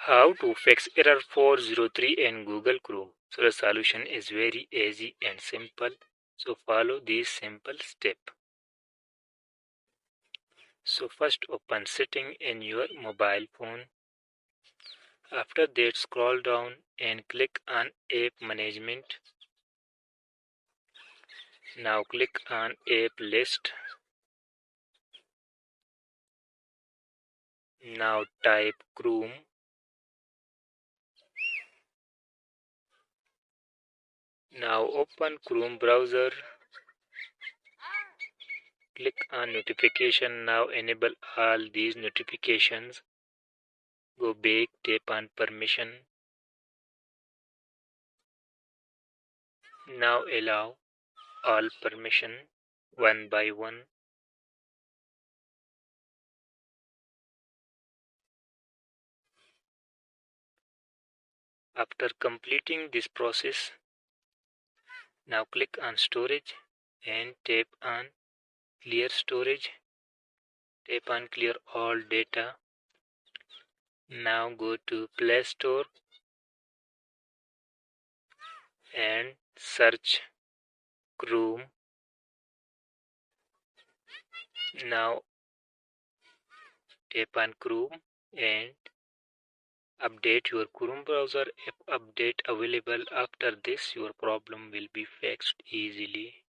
How to fix error 403 in Google Chrome. So the solution is very easy and simple. So follow these simple steps. So first open setting in your mobile phone. After that scroll down and click on app management. Now click on app list. Now type Chrome. Now open Chrome browser. Click on notification. Now enable all these notifications. Go back, tap on permission. Now allow all permission one by one. After completing this process, now click on storage and tap on clear storage. Tap on clear all data. Now go to Play Store and search Chrome. Now tap on Chrome and update your Chrome browser. If update available after this, your problem will be fixed easily.